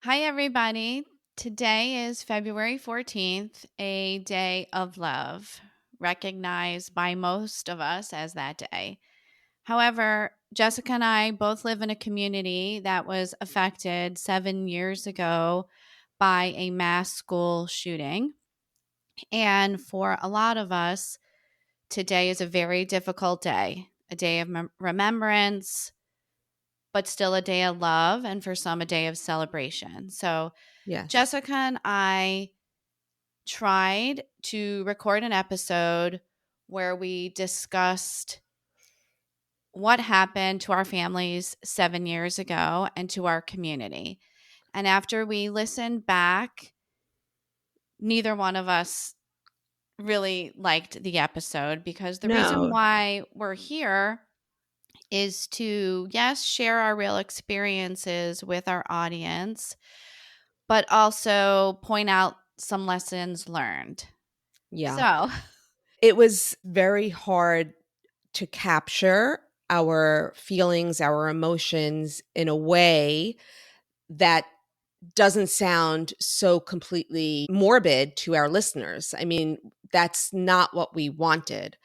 Hi, everybody. Today is February 14th, a day of love, recognized by most of us as that day. However, Jessica and I both live in a community that was affected 7 years ago by a mass school shooting. And for a lot of us, today is a very difficult day, a day of remembrance, but still a day of love, and for some, a day of celebration. So, Yes. Jessica and I tried to record an episode where we discussed what happened to our families 7 years ago and to our community. And after we listened back, neither one of us really liked the episode because the reason No. why we're here is to, yes, share our real experiences with our audience, but also point out some lessons learned. Yeah. So, It was very hard to capture our feelings, our emotions in a way that doesn't sound so completely morbid to our listeners. I mean, that's not what we wanted.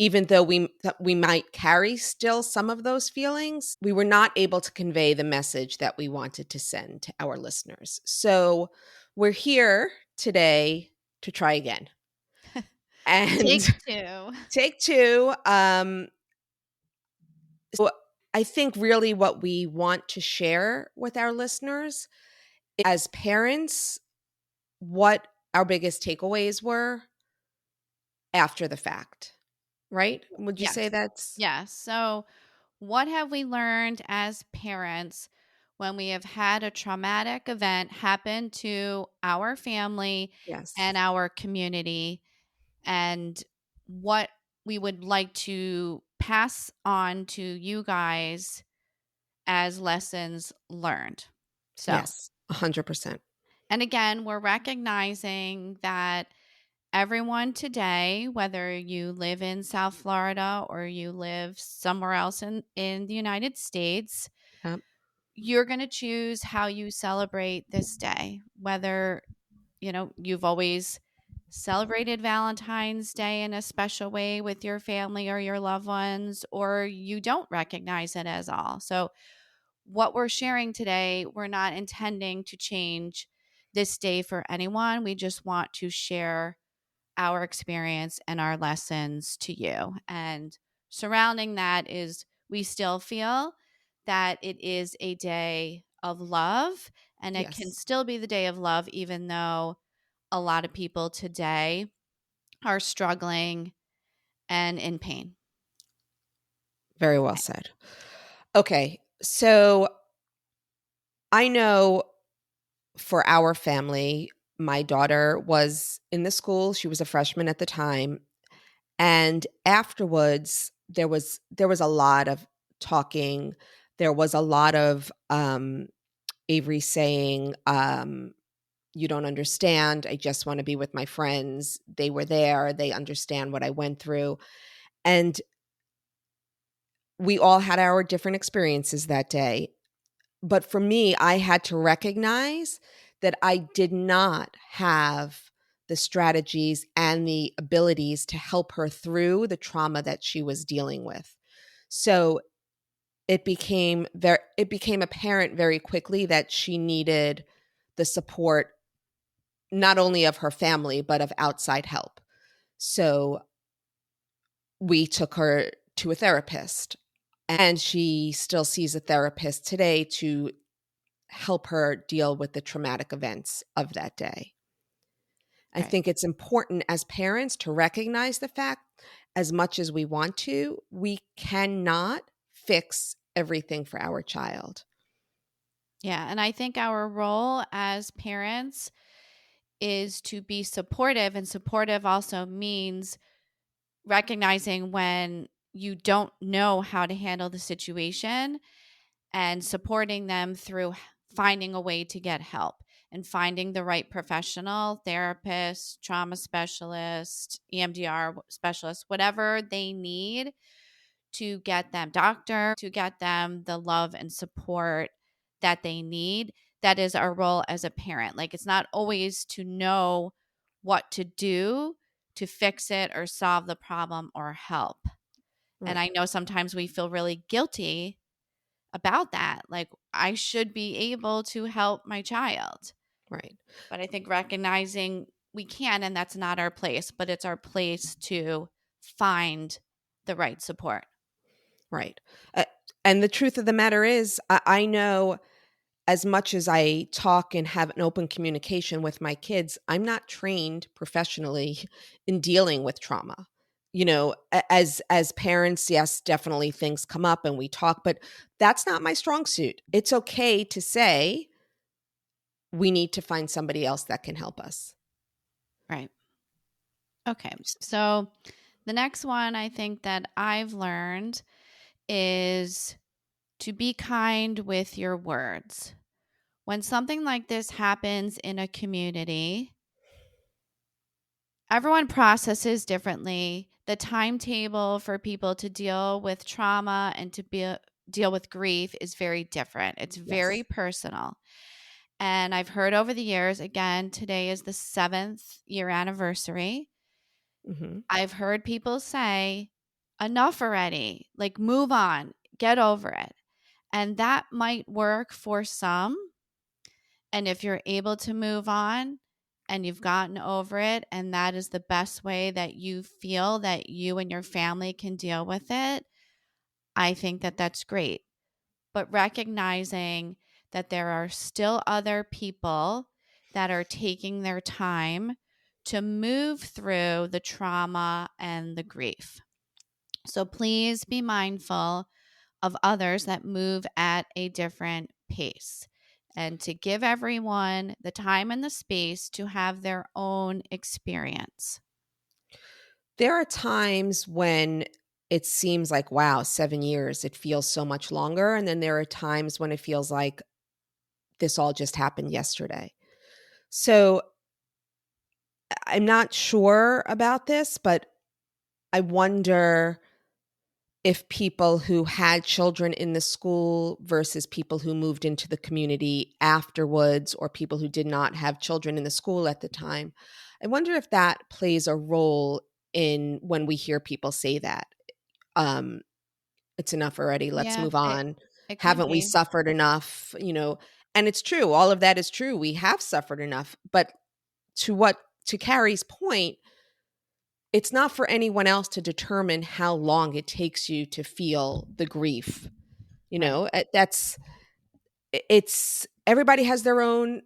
Even though we might carry still some of those feelings, we were not able to convey the message that we wanted to send to our listeners. So, we're here today to try again. And take two. take 2, so I think really what we want to share with our listeners as parents, what our biggest takeaways were after the fact, right? Would you say Yes. that's Yes. So, what have we learned as parents when we have had a traumatic event happen to our family and yes. our community, and what we would like to pass on to you guys as lessons learned? So, Yes, 100%. and again, we're recognizing that everyone today, whether you live in South Florida or you live somewhere else in the United States, Yep. you're going to choose how you celebrate this day. Whether, you've always celebrated Valentine's Day in a special way with your family or your loved ones, or you don't recognize it as all. So, what we're sharing today, we're not intending to change this day for anyone. We just want to share our experience and our lessons to you. And surrounding that is we still feel that it is a day of love, and it can Yes. still be the day of love, even though a lot of people today are struggling and in pain. Very well said. Okay. So, I know for our family, my daughter was in the school, she was a freshman at the time, and afterwards there was a lot of talking. There was a lot of Avery saying, "You don't understand. I just want to be with my friends. They were there. They understand what I went through." And we all had our different experiences that day. But for me, I had to recognize that I did not have the strategies and the abilities to help her through the trauma that she was dealing with. So it became apparent very quickly that she needed the support not only of her family but of outside help. So we took her to a therapist, and she still sees a therapist today to help her deal with the traumatic events of that day. I Right. think it's important as parents to recognize the fact, as much as we want to, we cannot fix everything for our child. Yeah. And I think our role as parents is to be supportive, and supportive also means recognizing when you don't know how to handle the situation and supporting them through finding a way to get help and finding the right professional, therapist, trauma specialist, EMDR specialist, whatever they need to get them, doctor, to get them the love and support that they need. that is our role as a parent. Like, it's not always to know what to do to fix it or solve the problem or help. And Right. I know sometimes we feel really guilty about that. Like, I should be able to help my child. Right. But I think recognizing we can, and that's not our place, but it's our place to find the right support. Right. Uh, and the truth of the matter is, I know as much as I talk and have an open communication with my kids, I'm not trained professionally in dealing with trauma. As parents, yes, definitely things come up and we talk, but that's not my strong suit. It's okay to say we need to find somebody else that can help us. Right. Okay. So the next one I think that I've learned is to be kind with your words. When something like this happens in a community, everyone processes differently. The timetable for people to deal with trauma and deal with grief is very different. It's very Yes. personal. And I've heard over the years, again, today is the 7th year anniversary. Hmm. I've heard people say, enough already, like move on, get over it. And that might work for some. And if you're able to move on and you've gotten over it, and that is the best way that you feel that you and your family can deal with it, I think that that's great. But recognizing that there are still other people that are taking their time to move through the trauma and the grief. So please be mindful of others that move at a different pace and to give everyone the time and the space to have their own experience. There are times when it seems like, wow, 7 years, it feels so much longer. And then there are times when it feels like this all just happened yesterday. So I'm not sure about this, but I wonder if people who had children in the school versus people who moved into the community afterwards, or people who did not have children in the school at the time, I wonder if that plays a role in when we hear people say that. Um, it's enough already. Let's Yeah, move it, on. it could Haven't we be. suffered enough? And it's true. All of that is true. We have suffered enough. But to Carrie's point, it's not for anyone else to determine how long it takes you to feel the grief. Right. That's it's everybody has their own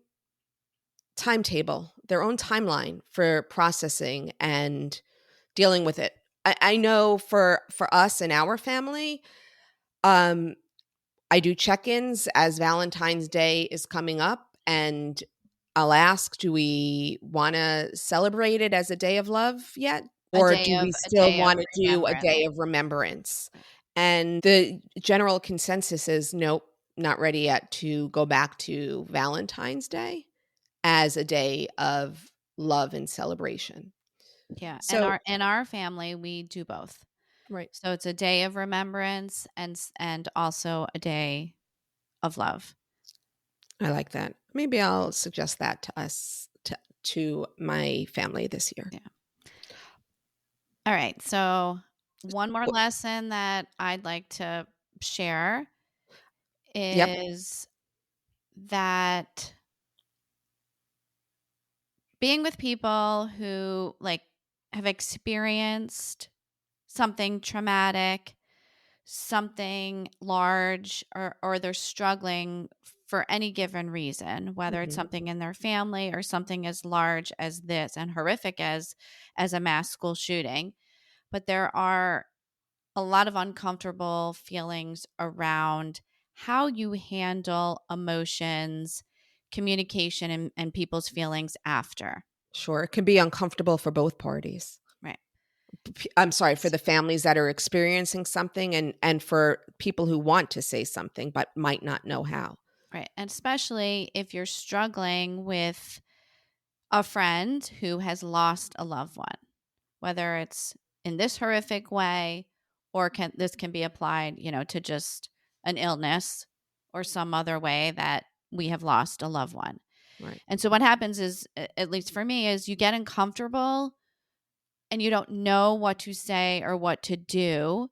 timetable, their own timeline for processing and dealing with it. I know for us and our family, um, I do check-ins as Valentine's Day is coming up, and I'll ask, do we want to celebrate it as a day of love yet? Or do we A still day of want to do a remembrance. day of remembrance? And the general consensus is nope, not ready yet to go back to Valentine's Day as a day of love and celebration. Yeah, and So, our family we do both. right. So it's a day of remembrance and also a day of love. I like that. Maybe I'll suggest that to my family this year. Yeah. All right. So one more Wh- lesson that I'd like to share Yep. is that being with people who like have experienced something traumatic, something large, or they're struggling for any given reason, whether it's Hmm. something in their family or something as large as this and horrific as a mass school shooting. But there are a lot of uncomfortable feelings around how you handle emotions, communication, and people's feelings after. Sure. It can be uncomfortable for both parties. Right. I'm sorry, for the families that are experiencing something and for people who want to say something but might not know how. Right. And especially if you're struggling with a friend who has lost a loved one, whether it's in this horrific way or this can be applied, to just an illness or some other way that we have lost a loved one. Right. And so what happens is, at least for me, is you get uncomfortable and you don't know what to say or what to do.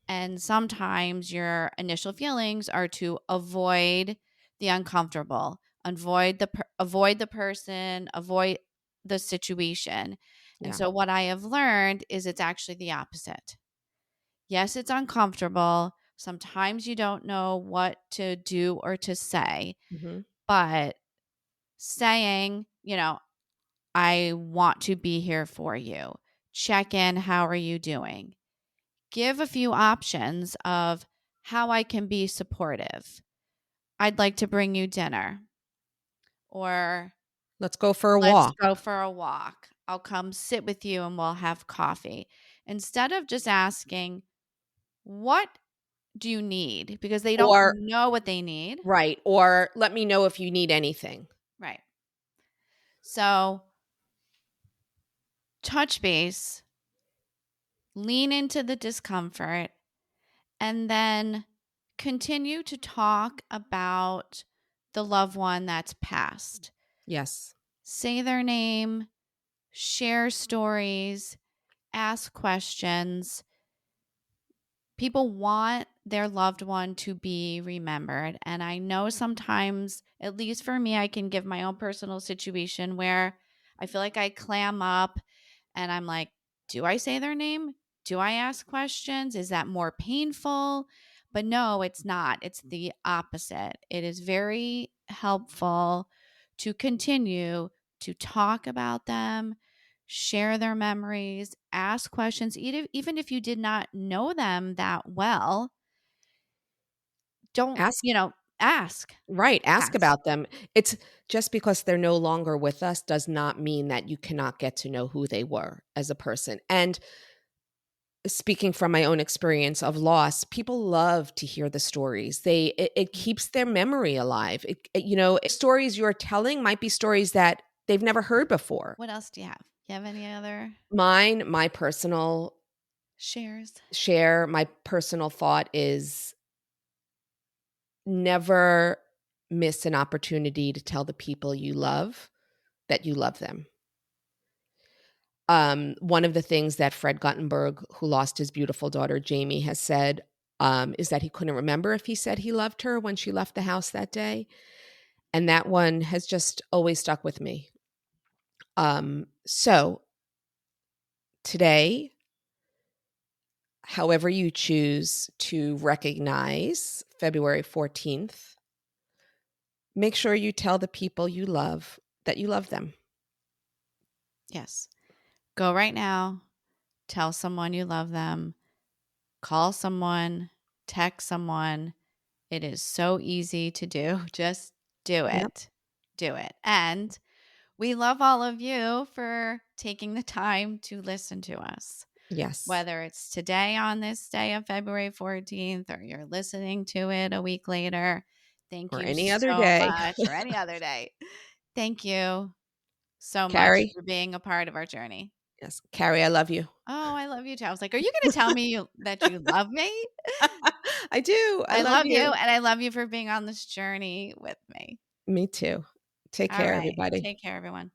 And sometimes your initial feelings are to avoid the uncomfortable, avoid the person, avoid the situation. And Yeah. so what I have learned is it's actually the opposite. Yes, it's uncomfortable. Sometimes you don't know what to do or to say, Mhm. but saying, I want to be here for you. Check in. How are you doing? Give a few options of how I can be supportive. I'd like to bring you dinner, or Let's go for a let's walk. go for a walk. I'll come sit with you and we'll have coffee. Instead of just asking, what do you need? Because they don't Or know what they need. right, or let me know if you need anything. Right. So touch base, lean into the discomfort, and then continue to talk about the loved one that's passed. Yes. Say their name, share stories, ask questions. People want their loved one to be remembered. And I know sometimes, at least for me, I can give my own personal situation where I feel like I clam up and I'm like, do I say their name? Do I ask questions? Is that more painful? But no, it's not. It's the opposite. It is very helpful to continue to talk about them, share their memories, ask questions, even if you did not know them that well. Don't, Ask ask, right, ask ask. about them. It's just because they're no longer with us does not mean that you cannot get to know who they were as a person. And speaking from my own experience of loss, people love to hear the stories. It keeps their memory alive. Stories you're telling might be stories that they've never heard before. What else do you have? You have any other My personal shares? my personal thought is never miss an opportunity to tell the people you love that you love them. One of the things that Fred Guttenberg, who lost his beautiful daughter Jamie, has said is that he couldn't remember if he said he loved her when she left the house that day. And that one has just always stuck with me. So today, however you choose to recognize February 14th, make sure you tell the people you love that you love them. Yes. Go right now. Tell someone you love them. Call someone. Text someone. It is so easy to do. Just do Yep. it. Do it. And we love all of you for taking the time to listen to us. Yes. Whether it's today on this day of February 14th or you're listening to it a week later, thank Or you any other so day. much, or any other day. Thank you so much Carrie. for being a part of our journey. Yes. Carrie, I love you. Oh, I love you too. I was like, are you going to tell me that you love me? I do. I I love love you. you. And I love you for being on this journey with me. Me too. Take All care, right. everybody. Take care, everyone.